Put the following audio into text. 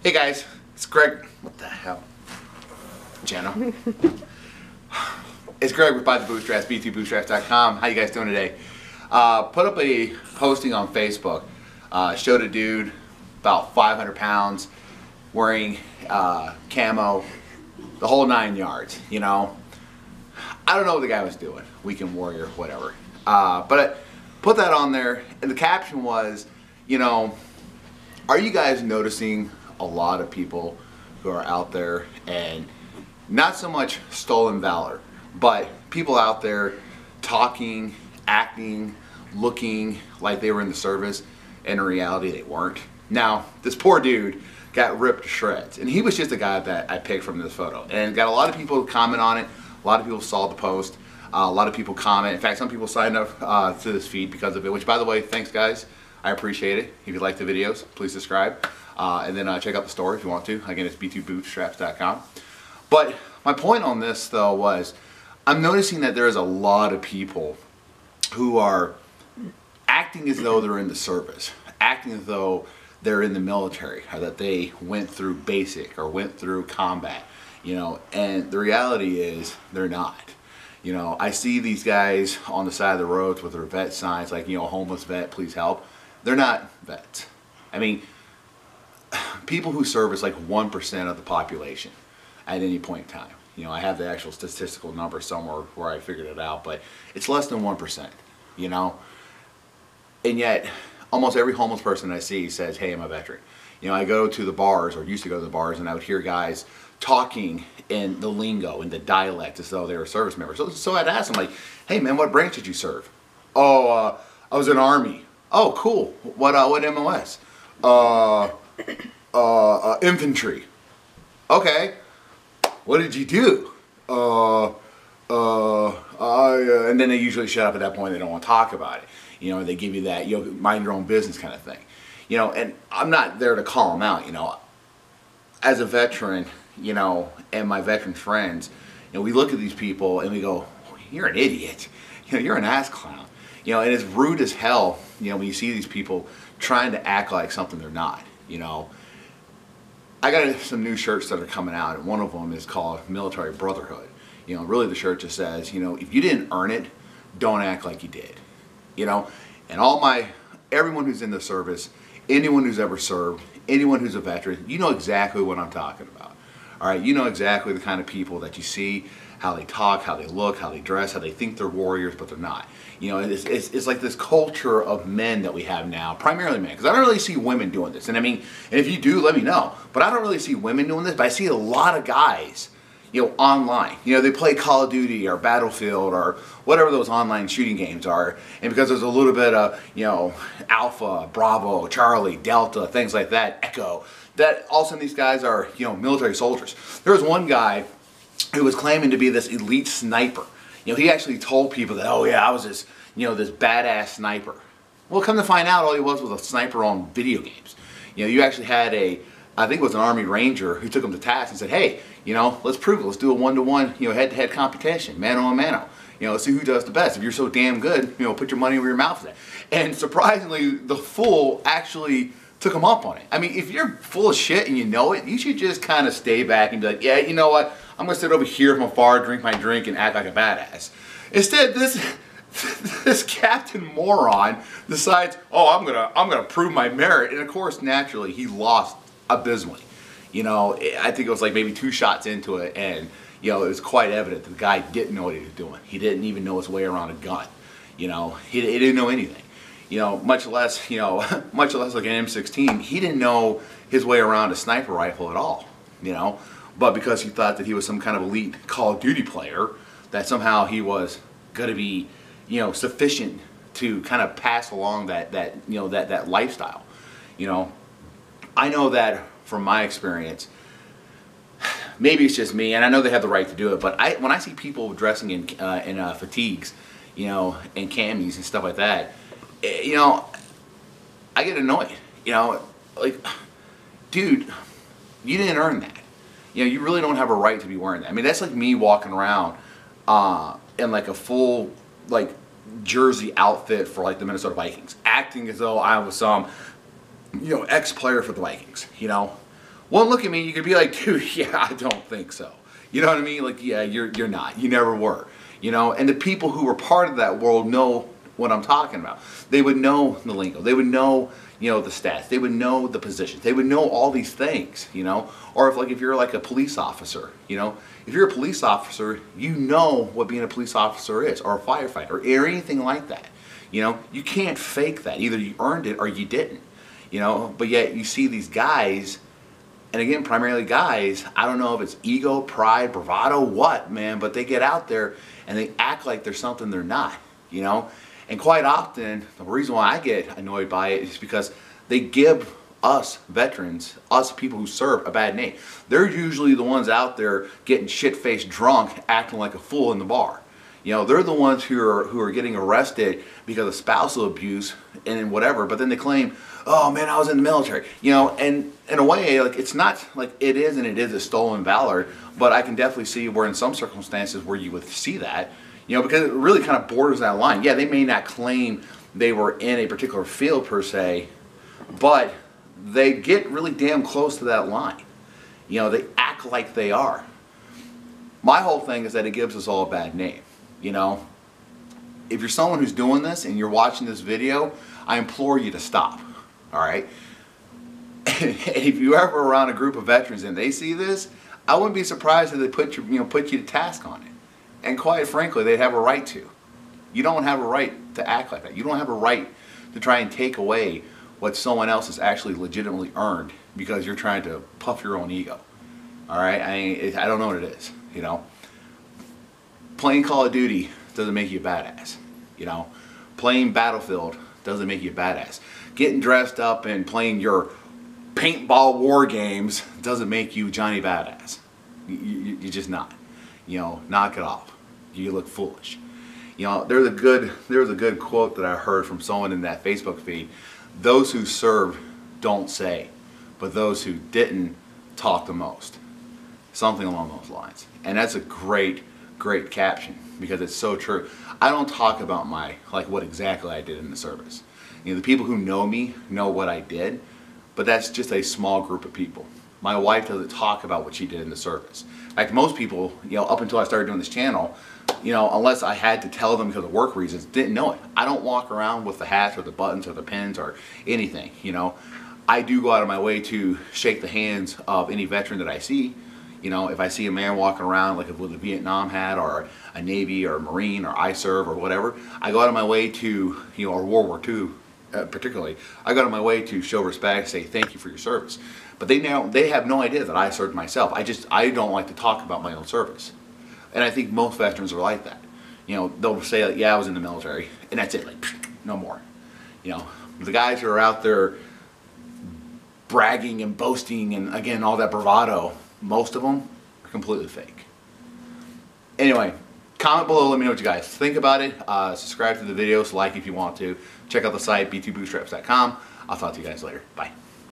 Hey guys, it's Greg. What the hell? Jenna. It's Greg with Buy the Bootstraps, b2bootstraps.com. How you guys doing today? Put up a posting on Facebook. Showed a dude about 500 pounds wearing camo, the whole 9 yards, you know. I don't know what the guy was doing, weekend warrior, whatever. But I put that on there, and the caption was, you know, are you guys noticing a lot of people who are out there, and not so much stolen valor, but people out there talking, acting, looking like they were in the service, and in reality they weren't. Now, this poor dude got ripped to shreds, and he was just a guy that I picked from this photo, and got a lot of people comment on it. A lot of people saw the post. A lot of people comment. In fact, some people signed up to this feed because of it, which, by the way, thanks guys. I appreciate it. If you like the videos, please subscribe. And then check out the store if you want to. Again, it's b2bootstraps.com. But my point on this, though, was I'm noticing that there is a lot of people who are acting as though they're in the service, acting as though they're in the military, or that they went through basic or went through combat, you know, and the reality is they're not. You know, I see these guys on the side of the roads with their vet signs like, you know, homeless vet, please help. They're not vets. I mean, people who serve is like 1% of the population at any point in time. You know, I have the actual statistical number somewhere where I figured it out, but it's less than 1%, you know. And yet, almost every homeless person I see says, hey, I'm a veteran. You know, I go to the bars, or used to go to the bars, and I would hear guys talking in the lingo, in the dialect, as though they were service members. So I'd ask them, like, hey man, what branch did you serve? Oh, I was in Army. Oh, cool. What MOS? Infantry. Okay. What did you do? And then they usually shut up at that point. They don't want to talk about it. You know, they give you that, you know, mind your own business kind of thing. You know, and I'm not there to call them out, you know. As a veteran, you know, and my veteran friends, you know, we look at these people and we go, you're an idiot. You know, you're an ass clown. You know, and it's rude as hell, you know, when you see these people trying to act like something they're not, you know. I got some new shirts that are coming out, and one of them is called Military Brotherhood. You know, really the shirt just says, you know, if you didn't earn it, don't act like you did. You know, and everyone who's in the service, anyone who's ever served, anyone who's a veteran, you know exactly what I'm talking about. All right, you know exactly the kind of people that you see, how they talk, how they look, how they dress, how they think they're warriors, but they're not. You know, it's like this culture of men that we have now, primarily men, because I don't really see women doing this. And I mean, and if you do, let me know. But I don't really see women doing this, but I see a lot of guys, you know, online. You know, they play Call of Duty or Battlefield or whatever those online shooting games are. And because there's a little bit of, you know, Alpha, Bravo, Charlie, Delta, things like that, Echo, that all of a sudden these guys are, you know, military soldiers. There was one guy who was claiming to be this elite sniper. You know, he actually told people that, oh yeah, I was this, you know, this badass sniper. Well, come to find out, all he was a sniper on video games. You know, you actually had I think it was an Army Ranger who took him to task and said, hey, you know, let's prove it. Let's do a one-to-one, you know, head-to-head competition, mano-a-mano. You know, let's see who does the best. If you're so damn good, you know, put your money where your mouth is at. And surprisingly, the fool actually took him up on it. I mean, if you're full of shit and you know it, you should just kind of stay back and be like, yeah, you know what? I'm going to sit over here from afar, drink my drink, and act like a badass. Instead, this Captain Moron decides, oh, I'm gonna prove my merit. And of course, naturally, he lost abysmally. You know, I think it was like maybe 2 shots into it, and, you know, it was quite evident that the guy didn't know what he was doing. He didn't even know his way around a gun. You know, he didn't know anything. You know, much less, you know, much less like an M16, he didn't know his way around a sniper rifle at all, you know. But because he thought that he was some kind of elite Call of Duty player, that somehow he was going to be, you know, sufficient to kind of pass along that lifestyle. You know, I know that from my experience, maybe it's just me, and I know they have the right to do it, but when I see people dressing in fatigues, you know, and camis and stuff like that, you know, I get annoyed. You know, like, dude, you didn't earn that. You know, you really don't have a right to be wearing that. I mean, that's like me walking around in like a full, like, jersey outfit for like the Minnesota Vikings, acting as though I was some, you know, ex-player for the Vikings, you know. One look at me, you could be like, dude, yeah, I don't think so. You know what I mean? Like, yeah, you're not. You never were. You know, and the people who were part of that world know what I'm talking about. They would know the lingo. They would know, you know, the stats. They would know the positions. They would know all these things, you know. Or if you're like a police officer, you know, if you're a police officer, you know what being a police officer is, or a firefighter, or anything like that. You know, you can't fake that. Either you earned it or you didn't. You know, but yet you see these guys, and again, primarily guys, I don't know if it's ego, pride, bravado, what, man, but they get out there and they act like they're something they're not, you know? And quite often, the reason why I get annoyed by it is because they give us veterans, us people who serve, a bad name. They're usually the ones out there getting shit-faced drunk, acting like a fool in the bar. You know, they're the ones who are getting arrested because of spousal abuse and whatever, but then they claim, oh man, I was in the military. You know, and in a way, like, it's not like it is and it is a stolen valor, but I can definitely see where in some circumstances where you would see that, you know, because it really kind of borders that line. Yeah, they may not claim they were in a particular field per se, but they get really damn close to that line. You know, they act like they are. My whole thing is that it gives us all a bad name. You know, if you're someone who's doing this and you're watching this video, I implore you to stop. All right? And if you're ever around a group of veterans and they see this, I wouldn't be surprised if they put you to task on it. And quite frankly, they'd have a right to. You don't have a right to act like that. You don't have a right to try and take away what someone else has actually legitimately earned because you're trying to puff your own ego. All right? I don't know what it is, you know. Playing Call of Duty doesn't make you a badass. You know, playing Battlefield doesn't make you a badass. Getting dressed up and playing your paintball war games doesn't make you Johnny Badass. You're just not. You know, knock it off. You look foolish. You know, there was a good quote that I heard from someone in that Facebook feed. Those who served don't say, but those who didn't talk the most. Something along those lines. And that's a great caption because it's so true. I don't talk about what exactly I did in the service. You know, the people who know me know what I did, but that's just a small group of people. My wife doesn't talk about what she did in the service. In fact, most people, you know, up until I started doing this channel, you know, unless I had to tell them because of work reasons, didn't know it. I don't walk around with the hats or the buttons or the pins or anything, you know. I do go out of my way to shake the hands of any veteran that I see. You know, if I see a man walking around like with a Vietnam hat or a Navy or a Marine or ISERV or whatever, I go out of my way to, you know, or World War II particularly, I go out of my way to show respect, say thank you for your service. But they have no idea that I served myself. I don't like to talk about my own service. And I think most veterans are like that. You know, they'll say, like, yeah, I was in the military, and that's it, like, no more. You know, the guys who are out there bragging and boasting and, again, all that bravado, most of them are completely fake. Anyway, comment below, let me know what you guys think about it. Subscribe to the videos, like if you want to. Check out the site, b2bootstraps.com. I'll talk to you guys later. Bye.